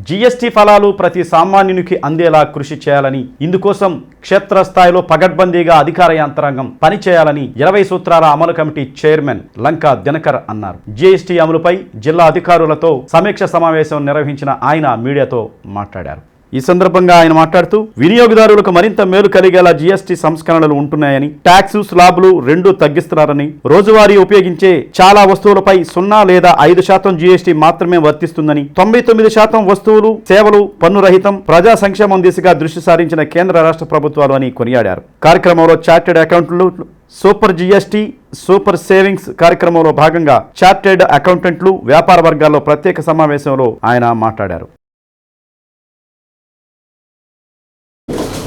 GST ఫలాలు ప్రతి సామాన్యునికి అందేలా కృషి చేయాలని, ఇందుకోసం క్షేత్రస్థాయిలో పగడ్బందీగా అధికార యంత్రాంగం పనిచేయాలని 20 సూత్రాల అమలు కమిటీ చైర్మన్ లంకా దినకర్ అన్నారు. జీఎస్టీ అమలుపై జిల్లా అధికారులతో సమీక్ష సమావేశం నిర్వహించిన ఆయన మీడియాతో మాట్లాడారు. ఈ సందర్భంగా ఆయన మాట్లాడుతూ వినియోగదారులకు మరింత మేలు కలిగేలా జీఎస్టీ సంస్కరణలు ఉంటున్నాయని, ట్యాక్స్ స్లాబ్లు రెండూ తగ్గిస్తున్నారని, రోజువారీ ఉపయోగించే చాలా వస్తువులపై 0 లేదా 5% జీఎస్టీ మాత్రమే వర్తిస్తుందని, 99% వస్తువులు సేవలు పన్ను రహితం, ప్రజా సంక్షేమం దిశగా దృష్టి సారించిన కేంద్ర రాష్ట్ర ప్రభుత్వాలు అని కొనియాడారు. కార్యక్రమంలో చార్టెడ్ అకౌంటెంట్లు, సూపర్ జీఎస్టీ, సూపర్ సేవింగ్స్ కార్యక్రమంలో భాగంగా చార్టెడ్ అకౌంటెంట్లు, వ్యాపార వర్గాల్లో ప్రత్యేక సమావేశంలో ఆయన మాట్లాడారు.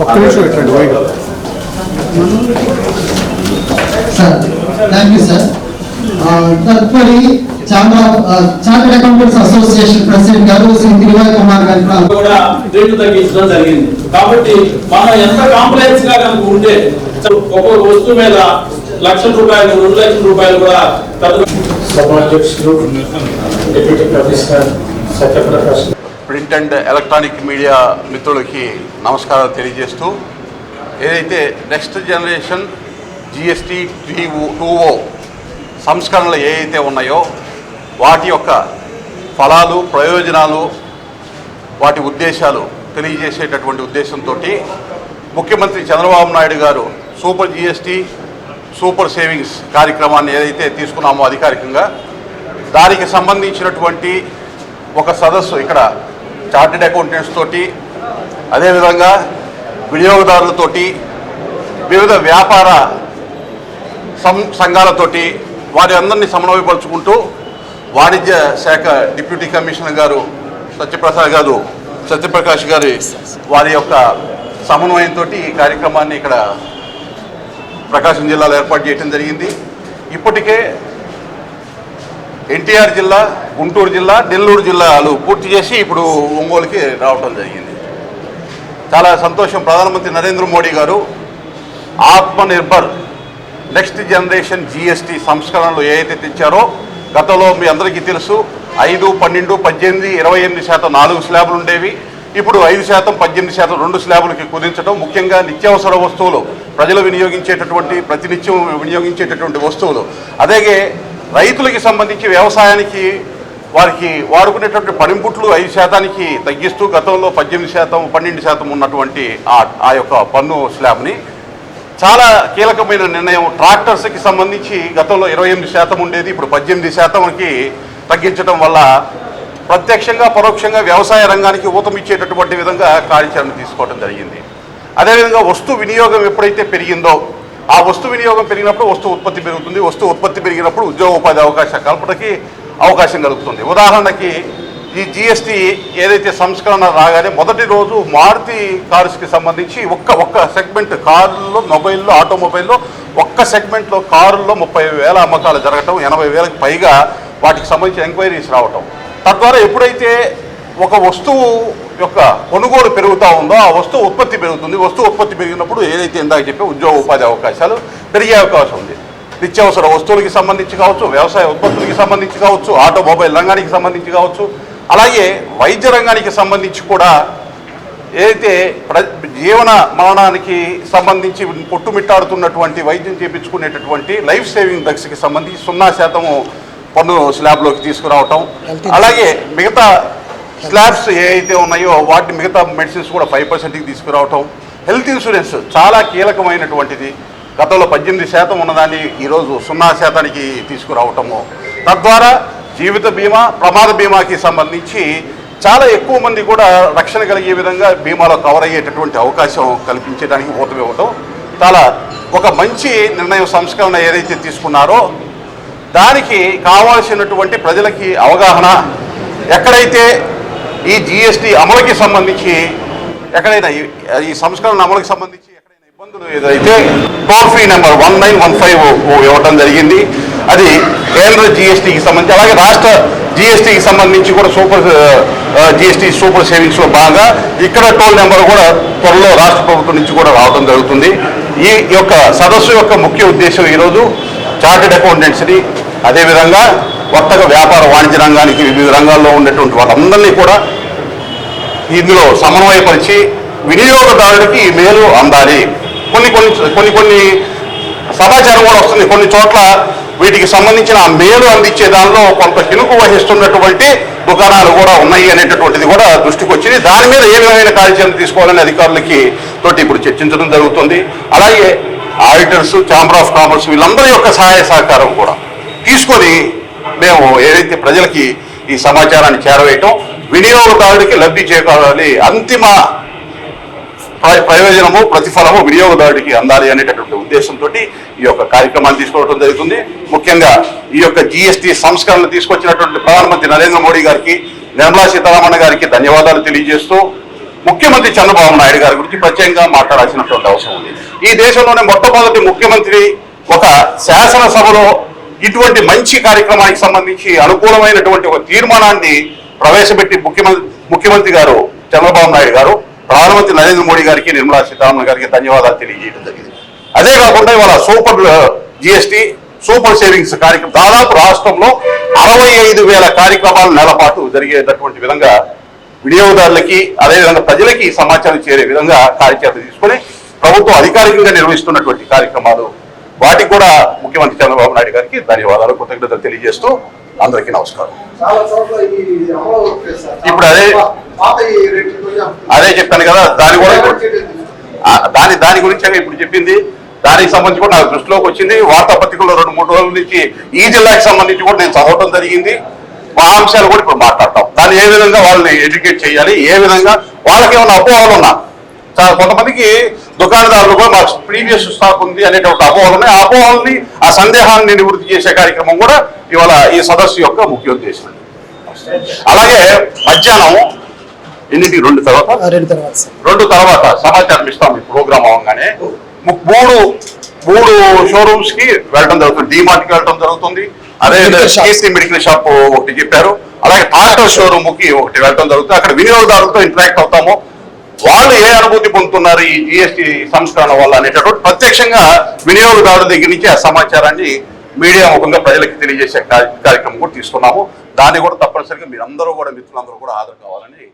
Sir thank you sir. తదుపరి చార్టెడ్ అకౌంటెంట్స్ అసోసియేషన్ ప్రెసిడెంట్ గారు శ్రీ తిరువై కుమార్ గారి కూడా రేటు తగ్గించడం జరిగింది. కాబట్టి మనం ఎంత కాంప్లైన్స్ గా కనుక ఉంటే ఒక్కొక్క వస్తువు మీద ₹1,00,000, ₹2,00,000 కూడా ప్రింట్ అండ్ ఎలక్ట్రానిక్ మీడియా మిత్రులకి నమస్కారాలు తెలియజేస్తూ, ఏదైతే నెక్స్ట్ జనరేషన్ జిఎస్టీ 2.0 సంస్కరణలు ఏవైతే ఉన్నాయో వాటి యొక్క ఫలాలు, ప్రయోజనాలు, వాటి ఉద్దేశాలు తెలియజేసేటటువంటి ఉద్దేశంతో ముఖ్యమంత్రి చంద్రబాబు నాయుడు గారు సూపర్ జిఎస్టీ, సూపర్ సేవింగ్స్ కార్యక్రమాన్ని ఏదైతే తీసుకున్నామో అధికారికంగా, దానికి సంబంధించినటువంటి ఒక సదస్సు ఇక్కడ చార్టెడ్ అకౌంటెంట్స్ తోటి, అదేవిధంగా వినియోగదారులతోటి, వివిధ వ్యాపార సంఘాలతోటి వారి అందరినీ సమన్వయపరుచుకుంటూ వాణిజ్య శాఖ డిప్యూటీ కమిషనర్ గారు సత్యప్రకాష్ గారి వారి యొక్క సమన్వయంతో ఈ కార్యక్రమాన్ని ఇక్కడ ప్రకాశం జిల్లాలో ఏర్పాటు చేయడం జరిగింది. ఇప్పటికే ఎన్టీఆర్ జిల్లా, గుంటూరు జిల్లా, నెల్లూరు జిల్లాలు పూర్తి చేసి ఇప్పుడు ఒంగోలుకి రావడం జరిగింది. చాలా సంతోషం. ప్రధానమంత్రి నరేంద్ర మోడీ గారు ఆత్మనిర్భర్ నెక్స్ట్ జనరేషన్ జీఎస్టీ సంస్కరణలు ఏవైతే తెచ్చారో, గతంలో మీ అందరికీ తెలుసు 5, 12, 18, 28% 4 స్లాబులు ఉండేవి. ఇప్పుడు 5%, 18% 2 స్లాబులకి కుదించడం. ముఖ్యంగా నిత్యావసర వస్తువులు, ప్రజలు వినియోగించేటటువంటి, ప్రతినిత్యం వినియోగించేటటువంటి వస్తువులు, అలాగే రైతులకి సంబంధించి వ్యవసాయానికి వారికి వాడుకునేటువంటి పనిముట్లు 5%కి తగ్గిస్తూ గతంలో 18%, 12% ఉన్నటువంటి ఆ యొక్క పన్ను స్లాబ్ని చాలా కీలకమైన నిర్ణయం. ట్రాక్టర్స్కి సంబంధించి గతంలో 28% ఉండేది, ఇప్పుడు 18%కి తగ్గించడం వల్ల ప్రత్యక్షంగా పరోక్షంగా వ్యవసాయ రంగానికి ఊతమిచ్చేటటువంటి విధంగా కార్యాచరణ తీసుకోవడం జరిగింది. అదేవిధంగా వస్తు వినియోగం ఎప్పుడైతే పెరిగిందో, ఆ వస్తు వినియోగం పెరిగినప్పుడు వస్తు ఉత్పత్తి పెరుగుతుంది. వస్తు ఉత్పత్తి పెరిగినప్పుడు ఉద్యోగ ఉపాధి అవకాశ కల్పనకి అవకాశం కలుగుతుంది. ఉదాహరణకి ఈ జీఎస్టీ ఏదైతే సంస్కరణ రాగానే మొదటి రోజు మారుతి కార్స్కి సంబంధించి ఒక్క సెగ్మెంట్ కారుల్లో, మొబైల్లో, ఆటోమొబైల్లో ఒక్క సెగ్మెంట్లో కారుల్లో 30,000 అమ్మకాలు జరగటం, 80,000కి పైగా వాటికి సంబంధించి ఎంక్వైరీస్ రావటం. తద్వారా ఎప్పుడైతే ఒక వస్తువు యొక్క కొనుగోలు పెరుగుతూ ఉందో ఆ వస్తువు ఉత్పత్తి పెరుగుతుంది. వస్తువు ఉత్పత్తి పెరిగినప్పుడు ఏదైతే ఇందాక చెప్పే ఉద్యోగ ఉపాధి అవకాశాలు పెరిగే అవకాశం ఉంది. నిత్యావసర వస్తువులకి సంబంధించి కావచ్చు, వ్యవసాయ ఉత్పత్తులకి సంబంధించి కావచ్చు, ఆటోమొబైల్ రంగానికి సంబంధించి కావచ్చు, అలాగే వైద్య రంగానికి సంబంధించి కూడా ఏదైతే జీవన మరణానికి సంబంధించి పొట్టుమిట్టాడుతున్నటువంటి వైద్యం చేయించుకునేటటువంటి లైఫ్ సేవింగ్ డ్రగ్స్కి సంబంధించి 0% పన్ను స్లాబ్లోకి తీసుకురావటం, అలాగే మిగతా స్లాబ్స్ ఏవైతే ఉన్నాయో వాటి మిగతా మెడిసిన్స్ కూడా 5%కి తీసుకురావటం. హెల్త్ ఇన్సూరెన్స్ చాలా కీలకమైనటువంటిది. గతంలో 18% ఉన్నదాన్ని ఈరోజు 0%కి తీసుకురావటము. తద్వారా జీవిత బీమా, ప్రమాద బీమాకి సంబంధించి చాలా ఎక్కువ మంది కూడా రక్షణ కలిగే విధంగా బీమాలో కవర్ అయ్యేటటువంటి అవకాశం కల్పించడానికి ఊతమివ్వటం చాలా ఒక మంచి నిర్ణయం. సంస్కరణ ఏదైతే తీసుకున్నారో దానికి కావాల్సినటువంటి ప్రజలకి అవగాహన, ఎక్కడైతే ఈ జీఎస్టీ అమలుకి సంబంధించి ఎక్కడైనా ఈ సంస్కరణ అమలుకి సంబంధించి ఎక్కడైనా ఇబ్బందులు ఏదైతే టోల్ ఫ్రీ నెంబర్ 1915 ఇవ్వడం జరిగింది. అది కేంద్ర జీఎస్టీకి సంబంధించి, అలాగే రాష్ట్ర జీఎస్టీకి సంబంధించి కూడా జీఎస్టీ సూపర్ సేవింగ్స్లో బాగా ఇక్కడ టోల్ నెంబర్ కూడా త్వరలో రాష్ట్ర ప్రభుత్వం నుంచి కూడా రావడం జరుగుతుంది. ఈ యొక్క సదస్సు యొక్క ముఖ్య ఉద్దేశం ఈరోజు చార్టెడ్ అకౌంటెంట్స్ని, అదేవిధంగా వర్తక వ్యాపార వాణిజ్య రంగానికి వివిధ రంగాల్లో ఉండేటువంటి వాళ్ళందరినీ కూడా ఇందులో సమన్వయపరిచి వినియోగదారుడికి ఈ మేలు అందాలి. కొన్ని సమాచారం కూడా వస్తుంది. కొన్ని చోట్ల వీటికి సంబంధించిన మేలు అందించే దానిలో కొంత కినుకు వహిస్తున్నటువంటి దుకాణాలు కూడా ఉన్నాయి అనేటటువంటిది కూడా దృష్టికి వచ్చింది. దాని మీద ఏ విధమైన కార్యాచరణ తీసుకోవాలని అధికారులకి తోటి ఇప్పుడు చర్చించడం జరుగుతుంది. అలాగే ఆడిటర్స్, ఛాంబర్ ఆఫ్ కామర్స్ వీళ్ళందరి యొక్క సహాయ సహకారం కూడా తీసుకొని మేము ఏదైతే ప్రజలకి ఈ సమాచారాన్ని చేరవేయటం, వినియోగదారుడికి లబ్ధి చేకూరాలి, అంతిమ ప్రయోజనము ప్రతిఫలము వినియోగదారుడికి అందాలి అనేటటువంటి ఉద్దేశంతో ఈ యొక్క కార్యక్రమాన్ని తీసుకోవడం జరుగుతుంది. ముఖ్యంగా ఈ యొక్క జిఎస్టీ సంస్కరణ తీసుకొచ్చినటువంటి ప్రధానమంత్రి నరేంద్ర మోడీ గారికి, నిర్మలా సీతారామన్ గారికి ధన్యవాదాలు తెలియజేస్తూ ముఖ్యమంత్రి చంద్రబాబు నాయుడు గారి గురించి ప్రత్యేకంగా మాట్లాడాల్సినటువంటి అవసరం ఉంది. ఈ దేశంలోనే మొట్టమొదటి ముఖ్యమంత్రి ఒక శాసనసభలో ఇటువంటి మంచి కార్యక్రమానికి సంబంధించి అనుకూలమైనటువంటి ఒక తీర్మానాన్ని ప్రవేశపెట్టి ముఖ్యమంత్రి గారు చంద్రబాబు నాయుడు గారు ప్రధానమంత్రి నరేంద్ర మోడీ గారికి, నిర్మలా సీతారామన్ గారికి ధన్యవాదాలు తెలియజేయడం జరిగింది. అదే కాకుండా ఇవాళ సూపర్ జిఎస్టీ, సూపర్ సేవింగ్స్ కార్యక్రమం దాదాపు రాష్ట్రంలో 65,000 కార్యక్రమాలు నెలపాటు జరిగేటటువంటి విధంగా వినియోగదారులకి అదేవిధంగా ప్రజలకి సమాచారం చేరే విధంగా కార్యాచరణ తీసుకొని ప్రభుత్వం అధికారికంగా నిర్వహిస్తున్నటువంటి కార్యక్రమాలు, వాటికి కూడా ముఖ్యమంత్రి చంద్రబాబు నాయుడు గారికి ధన్యవాదాలు, కృతజ్ఞతలు తెలియజేస్తూ అందరికీ నమస్కారం. ఇప్పుడు అదే చెప్పాను కదా, దాని గురించి ఇప్పుడు చెప్పింది. దానికి సంబంధించి కూడా నాకు దృష్టిలోకి వచ్చింది. వార్తాపత్రికల్లో 2-3 రోజుల నుంచి ఈ జిల్లాకి సంబంధించి కూడా నేను చదవటం జరిగింది. మా అంశాలు కూడా ఇప్పుడు మాట్లాడతాం. దాన్ని ఏ విధంగా వాళ్ళని ఎడ్యుకేట్ చేయాలి, ఏ విధంగా వాళ్ళకి ఏమైనా అపోహలు ఉన్నా, కొంతమందికి దుకాణదారులు కూడా మాకు ప్రీవియస్ స్టాక్ ఉంది అనేటువంటి అపోహలు ఉన్నాయి. ఆ అపోహల్ని, ఆ సందేహాన్ని నివృత్తి చేసే కార్యక్రమం కూడా ఇవాళ ఈ సదస్సు యొక్క ముఖ్య ఉద్దేశం. అలాగే మధ్యాహ్నం 2 తర్వాత సమాచారం ఇస్తాం. ఈ ప్రోగ్రామ్ అవగానే 3 షోరూమ్స్ కి వెళ్ళడం జరుగుతుంది. డిమార్ట్కి వెళ్ళడం జరుగుతుంది. అదే కేసీ మెడికల్ షాప్ ఒకటి చెప్పారు. అలాగే టాటా షోరూమ్ కి ఒకటి వెళ్ళడం జరుగుతుంది. అక్కడ వినియోగదారులతో ఇంటరాక్ట్ అవుతాము. వాళ్ళు ఏ అనుభూతి పొందుతున్నారు ఈ జిఎస్టీ సంస్కరణ వల్ల అనేటటువంటి ప్రత్యక్షంగా వినియోగదారుల దగ్గర నుంచి ఆ సమాచారాన్ని మీడియా ముఖంగా ప్రజలకు తెలియజేసే కార్యక్రమం కూడా తీసుకున్నాము. దాన్ని కూడా తప్పనిసరిగా మీరందరూ కూడా, మిత్రులందరూ కూడా హాజరు కావాలని